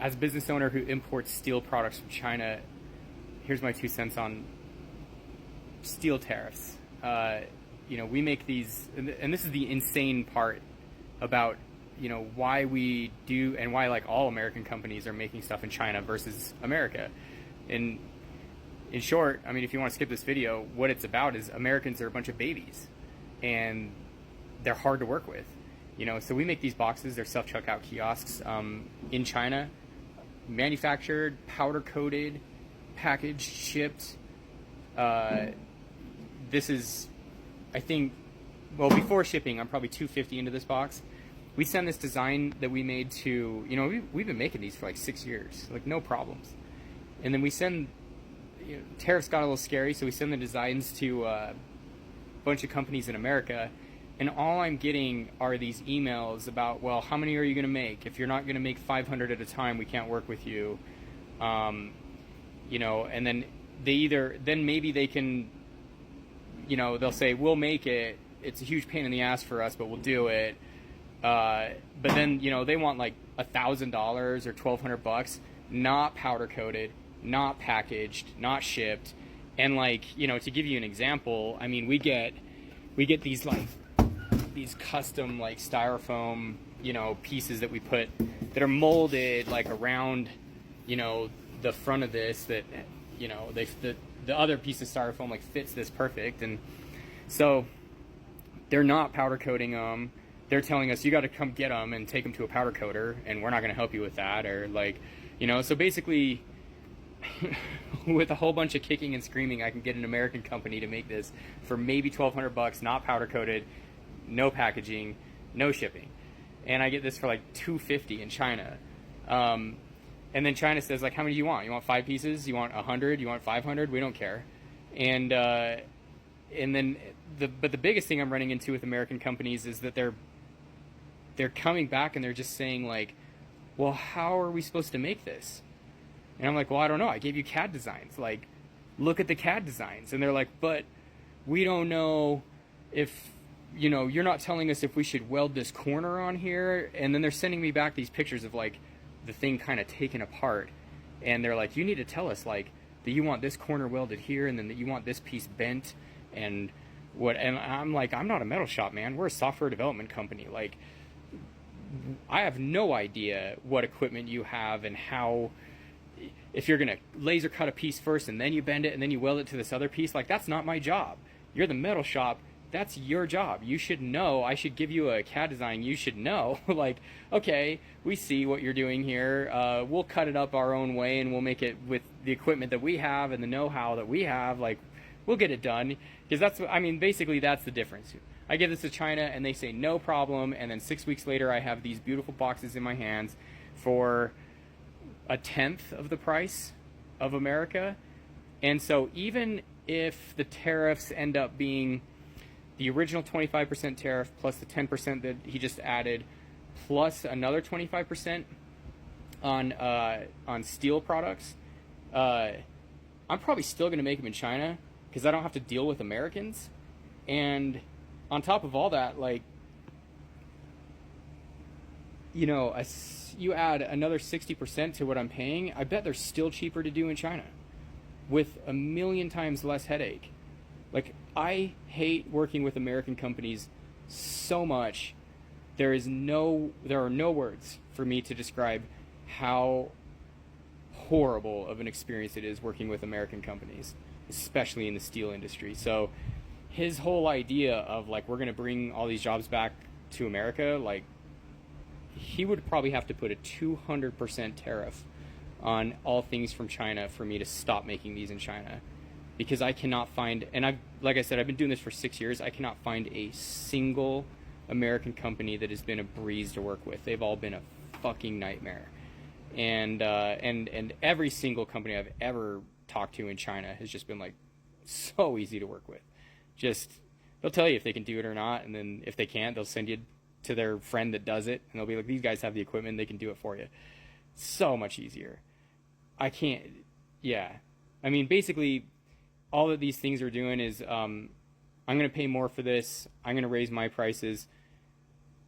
as a business owner who imports steel products from China, here's my 2 cents on steel tariffs. We make these, and this is the insane part about, why we do and why like all American companies are making stuff in China versus America. And in short, I mean, if you want to skip this video, what it's about is Americans are a bunch of babies and they're hard to work with. So we make these boxes, they're self-checkout kiosks in China, manufactured, powder coated, packaged, shipped. This is, I think, well, before shipping, I'm probably $250 into this box. We send this design that we made to, we've been making these for like 6 years, like no problems. And then we send, tariffs got a little scary, so we send the designs to a bunch of companies in America. And all I'm getting are these emails about, well, how many are you going to make? If you're not going to make 500 at a time, we can't work with you. And then then maybe they can, they'll say, we'll make it. It's a huge pain in the ass for us, but we'll do it. But then, they want like $1,000 or $1,200, not powder coated, not packaged, not shipped. And like, to give you an example, I mean, we get these like, these custom like styrofoam, pieces that we put that are molded like around, the front of this that, the other piece of styrofoam like fits this perfect. And so they're not powder coating them. They're telling us you got to come get them and take them to a powder coater, and we're not going to help you with that. Or like, so basically with a whole bunch of kicking and screaming, I can get an American company to make this for maybe $1,200, not powder coated, no packaging, no shipping. And I get this for like $250 in China. And then China says, like, how many do you want? You want 5 pieces? You want 100? You want 500? We don't care. And then but the biggest thing I'm running into with American companies is that they're coming back and they're just saying like, well, how are we supposed to make this? And I'm like, well, I don't know. I gave you CAD designs. Like, look at the CAD designs. And they're like, but we don't know if, you're not telling us if we should weld this corner on here. And then they're sending me back these pictures of like the thing kind of taken apart. And they're like, you need to tell us like that you want this corner welded here and then that you want this piece bent and what. And I'm like, I'm not a metal shop, man. We're a software development company. Like, I have no idea what equipment you have and how, if you're going to laser cut a piece first and then you bend it and then you weld it to this other piece. Like, that's not my job. You're the metal shop. That's your job. You should know. I should give you a CAD design. You should know, like, okay, we see what you're doing here. We'll cut it up our own way and we'll make it with the equipment that we have and the know-how that we have. Like, we'll get it done. Because basically that's the difference. I give this to China and they say no problem. And then 6 weeks later, I have these beautiful boxes in my hands for 1/10 of the price of America. And so even if the tariffs end up being the original 25% tariff plus the 10% that he just added, plus another 25% on steel products, I'm probably still going to make them in China because I don't have to deal with Americans. And on top of all that, like, you add another 60% to what I'm paying, I bet they're still cheaper to do in China with a million times less headache. Like, I hate working with American companies so much. There are no words for me to describe how horrible of an experience it is working with American companies, especially in the steel industry. So his whole idea of like, we're going to bring all these jobs back to America, like, he would probably have to put a 200% tariff on all things from China for me to stop making these in China. Because I cannot find, and like I said, I've been doing this for 6 years, I cannot find a single American company that has been a breeze to work with. They've all been a fucking nightmare. And every single company I've ever talked to in China has just been like so easy to work with. Just, they'll tell you if they can do it or not, and then if they can't, they'll send you to their friend that does it, and they'll be like, these guys have the equipment, they can do it for you. So much easier. I can't, yeah. I mean, basically, all that these things are doing is, I'm going to pay more for this, I'm going to raise my prices,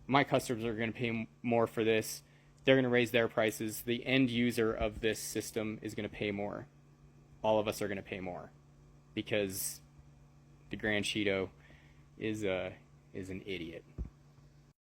my customers are going to pay more for this, They're going to raise their prices. The end user of this system is going to pay more. All of us are going to pay more because the Grand Cheeto is an idiot.